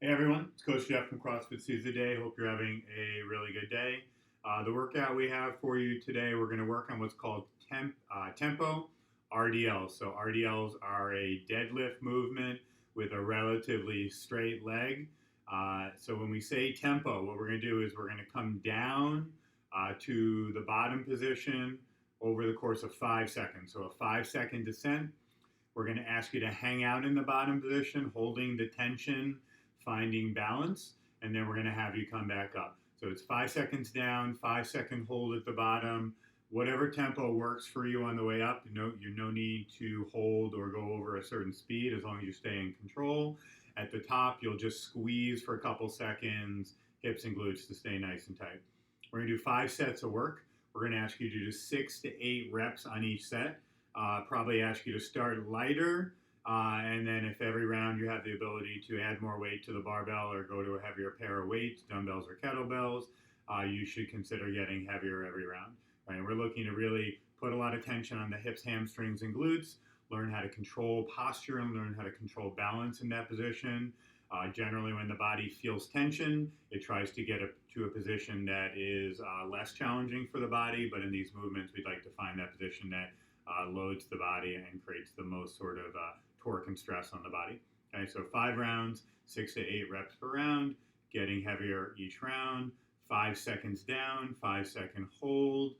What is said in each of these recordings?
Hey everyone, it's Coach Jeff from CrossFit Sees the Day. Hope you're having a really good day. The workout we have for you today, we're going to work on what's called tempo RDLs. So RDLs are a deadlift movement with a relatively straight leg. So when we say tempo, what we're going to do is we're going to come down to the bottom position over the course of 5 seconds. So a 5 second descent. We're going to ask you to hang out in the bottom position, holding the tension, finding balance, and then we're going to have you come back up. So it's 5 seconds down, 5 second hold at the bottom. Whatever tempo works for you on the way up. You no need to hold or go over a certain speed as long as you stay in control. At the top, you'll just squeeze for a couple seconds, hips and glutes to stay nice and tight. We're going to do 5 sets of work. We're going to ask you to do 6 to 8 reps on each set. Probably ask you to start lighter, and then if every round you have the ability to add more weight to the barbell or go to a heavier pair of weights, dumbbells or kettlebells, you should consider getting heavier every round. Right? And we're looking to really put a lot of tension on the hips, hamstrings, and glutes, learn how to control posture and learn how to control balance in that position. Generally, when the body feels tension, it tries to get to a position that is less challenging for the body, but in these movements, we'd like to find that position that loads the body and creates the most sort of torque and stress on the body. Okay, so 5 rounds, 6 to 8 reps per round, getting heavier each round, 5 seconds down, 5 second hold,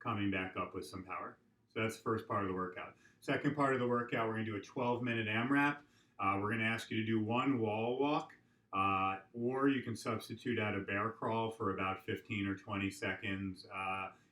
coming back up with some power. So that's the first part of the workout. Second part of the workout, we're going to do a 12-minute amrap. We're going to ask you to do one wall walk, or you can substitute out a bear crawl for about 15 or 20 seconds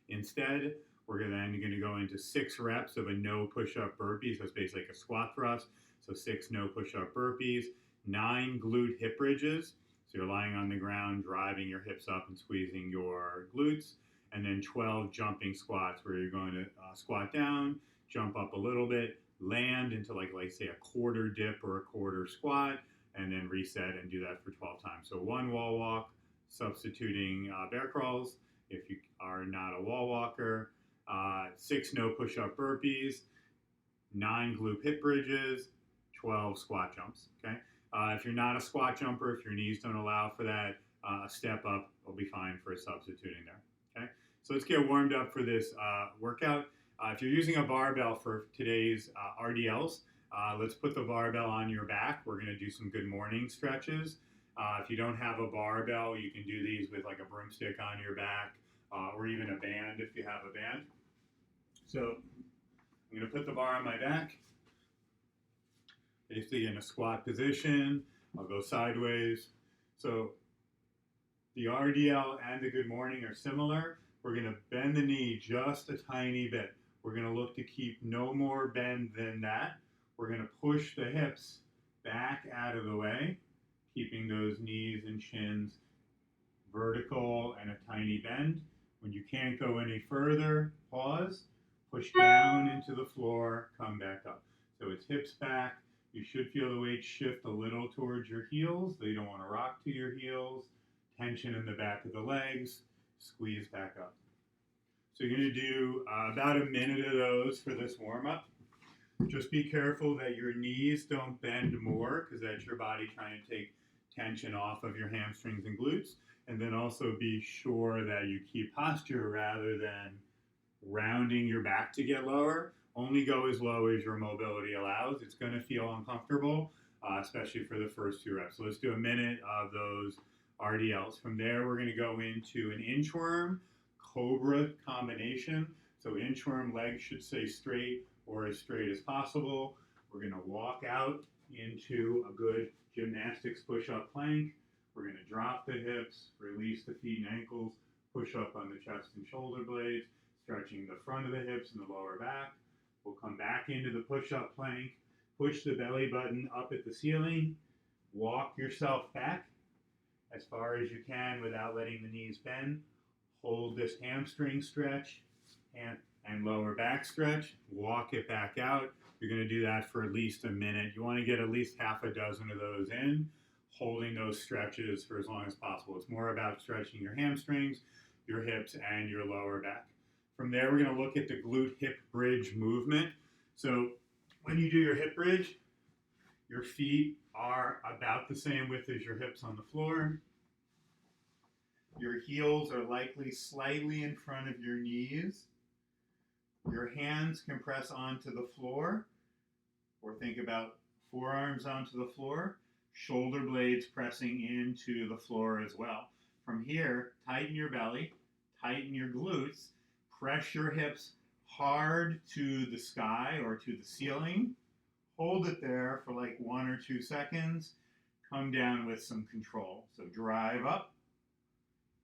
instead. We're then going to go into 6 reps of a no push-up burpees. That's basically like a squat thrust. So 6 no push-up burpees, 9 glute-hip bridges. So you're lying on the ground, driving your hips up and squeezing your glutes. And then 12 jumping squats where you're going to squat down, jump up a little bit, land into like say a quarter dip or a quarter squat, and then reset and do that for 12 times. So one wall walk, substituting bear crawls if you are not a wall walker. 6 no push-up burpees, 9 glute-hip bridges, 12 squat jumps. Okay. If you're not a squat jumper, if your knees don't allow for that, a step up will be fine for substituting there. Okay. So let's get warmed up for this workout. If you're using a barbell for today's RDLs, let's put the barbell on your back. We're going to do some good morning stretches. If you don't have a barbell, you can do these with like a broomstick on your back, or even a band if you have a band. So I'm going to put the bar on my back, basically in a squat position. I'll go sideways. So the RDL and the good morning are similar. We're going to bend the knee just a tiny bit. We're going to look to keep no more bend than that. We're going to push the hips back out of the way, keeping those knees and shins vertical and a tiny bend. When you can't go any further, pause, push down into the floor, come back up. So it's hips back. You should feel the weight shift a little towards your heels. You don't want to rock to your heels. Tension in the back of the legs. Squeeze back up. So you're going to do about a minute of those for this warm-up. Just be careful that your knees don't bend more because that's your body trying to take tension off of your hamstrings and glutes. And then also be sure that you keep posture rather than rounding your back to get lower. Only go as low as your mobility allows. It's going to feel uncomfortable, especially for the first 2 reps. So let's do a minute of those RDLs. From there, we're going to go into an inchworm Cobra combination. So inchworm, legs should stay straight or as straight as possible. We're going to walk out into a good gymnastics push-up plank. We're going to drop the hips, release the feet and ankles, push up on the chest and shoulder blades, stretching the front of the hips and the lower back. We'll come back into the push-up plank, push the belly button up at the ceiling, walk yourself back as far as you can without letting the knees bend. Hold this hamstring stretch and lower back stretch. Walk it back out. You're going to do that for at least a minute. You want to get at least half a dozen of those in, holding those stretches for as long as possible. It's more about stretching your hamstrings, your hips, and your lower back. From there, we're going to look at the glute-hip bridge movement. So when you do your hip bridge, Your feet are about the same width as your hips on the floor. Your heels are likely slightly in front of your knees. Your hands can press onto the floor, or think about forearms onto the floor, shoulder blades pressing into the floor as well. From here, tighten your belly, tighten your glutes, press your hips hard to the sky or to the ceiling. Hold it there for like 1 or 2 seconds. Come down with some control. So drive up,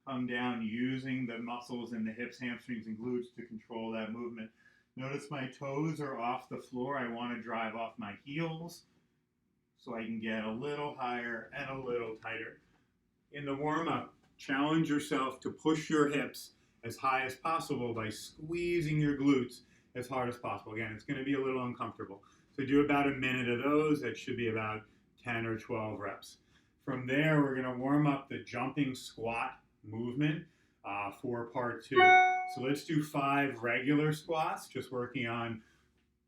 come down using the muscles in the hips, hamstrings, and glutes to control that movement. Notice my toes are off the floor. I want to drive off my heels so I can get a little higher and a little tighter. In the warm-up, challenge yourself to push your hips as high as possible by squeezing your glutes as hard as possible. Again, it's going to be a little uncomfortable. So do about a minute of those. That should be about 10 or 12 reps. From there, we're going to warm up the jumping squat movement for part 2. So let's do 5 regular squats, just working on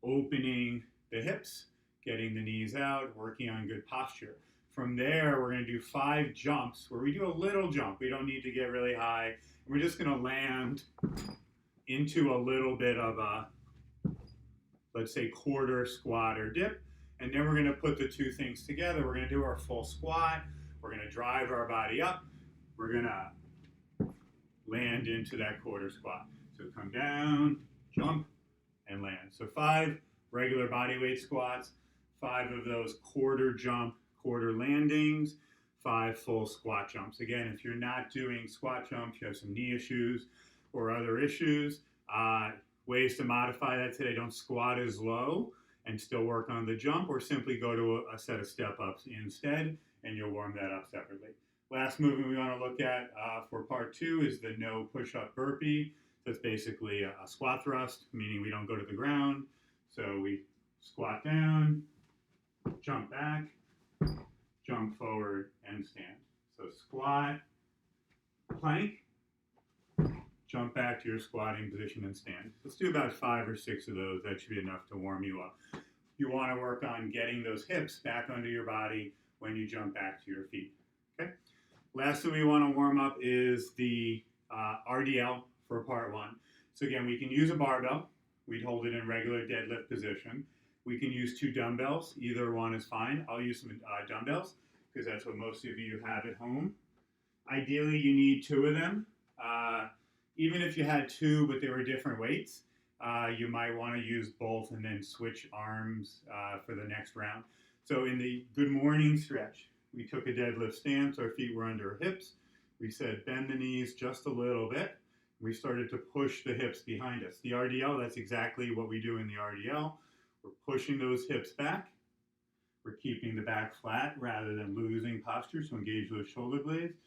opening the hips, getting the knees out, working on good posture. From there, we're going to do 5 jumps where we do a little jump. We don't need to get really high. We're just going to land into a little bit of a, let's say, quarter squat or dip. And then we're going to put the 2 things together. We're going to do our full squat. We're going to drive our body up. We're going to land into that quarter squat. So come down, jump, and land. So 5 regular body weight squats, 5 of those quarter jump, quarter landings, 5 full squat jumps. Again, if you're not doing squat jumps, you have some knee issues or other issues, ways to modify that today: don't squat as low and still work on the jump, or simply go to a set of step-ups instead, and you'll warm that up separately. Last movement we want to look at for part 2 is the no push-up burpee. That's basically a squat thrust, meaning we don't go to the ground. So we squat down, jump back, jump forward, and stand. So squat, plank, jump back to your squatting position and stand. Let's do about 5 or 6 of those. That should be enough to warm you up. You want to work on getting those hips back under your body when you jump back to your feet. Okay. Last thing we want to warm up is the RDL for part 1. So again, we can use a barbell. We'd hold it in regular deadlift position. We can use 2 dumbbells. Either one is fine. I'll use some dumbbells because that's what most of you have at home. Ideally, you need 2 of them. Even if you had 2, but they were different weights, you might want to use both and then switch arms for the next round. So in the good morning stretch, we took a deadlift stance. Our feet were under our hips. We said bend the knees just a little bit. We started to push the hips behind us. The RDL, that's exactly what we do in the RDL. We're pushing those hips back. We're keeping the back flat rather than losing posture, so engage those shoulder blades.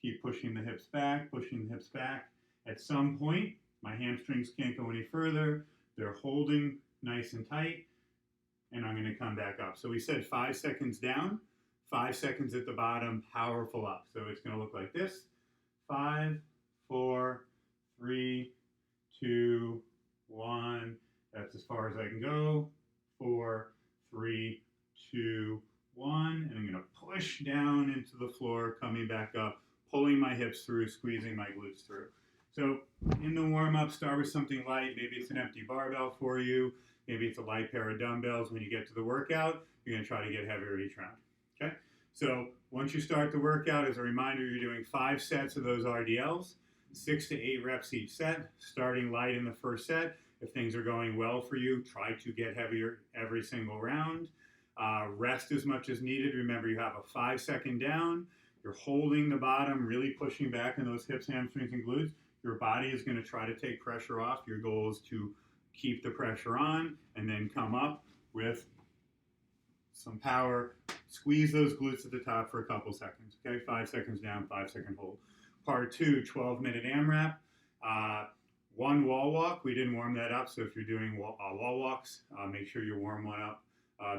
Keep pushing the hips back, pushing the hips back. At some point, my hamstrings can't go any further. They're holding nice and tight, and I'm going to come back up. So we said 5 seconds down, 5 seconds at the bottom, powerful up. So it's going to look like this: 5, 4, 3, 2, 1. That's as far as I can go. 4, 3, 2, 1. And I'm going to push down into the floor, coming back up, pulling my hips through, squeezing my glutes through. So in the warm-up, start with something light. Maybe it's an empty barbell for you. Maybe it's a light pair of dumbbells. When you get to the workout, you're going to try to get heavier each round. Okay? So once you start the workout, as a reminder, you're doing 5 sets of those RDLs, 6 to 8 reps each set, starting light in the first set. If things are going well for you, try to get heavier every single round. Rest as much as needed. Remember, you have a 5-second down. You're holding the bottom, really pushing back in those hips, hamstrings, and glutes. Your body is going to try to take pressure off. Your goal is to keep the pressure on and then come up with some power. Squeeze those glutes at the top for a couple seconds. Okay, 5 seconds down, 5-second hold. Part 2, 12-minute AMRAP. 1 wall walk. We didn't warm that up, so if you're doing wall walks, make sure you warm one up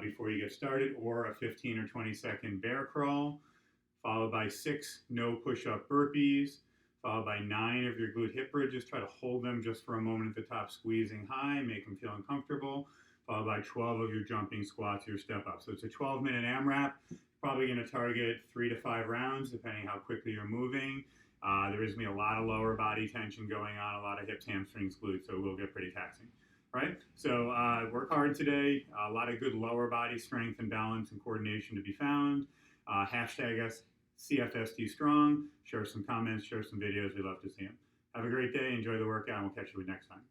before you get started, or a 15 or 20-second bear crawl, followed by 6 no push-up burpees, followed by 9 of your glute hip bridges. Try to hold them just for a moment at the top, squeezing high, make them feel uncomfortable, followed by 12 of your jumping squats or your step up. So it's a 12-minute AMRAP. Probably going to target 3 to 5 rounds, depending how quickly you're moving. There is going to be a lot of lower body tension going on, a lot of hips, hamstrings, glutes, so it will get pretty taxing. Right? So work hard today. A lot of good lower body strength and balance and coordination to be found. Hashtag us CFSD strong. Share some comments, share some videos. We'd love to see them. Have a great day. Enjoy the workout, and we'll catch you next time.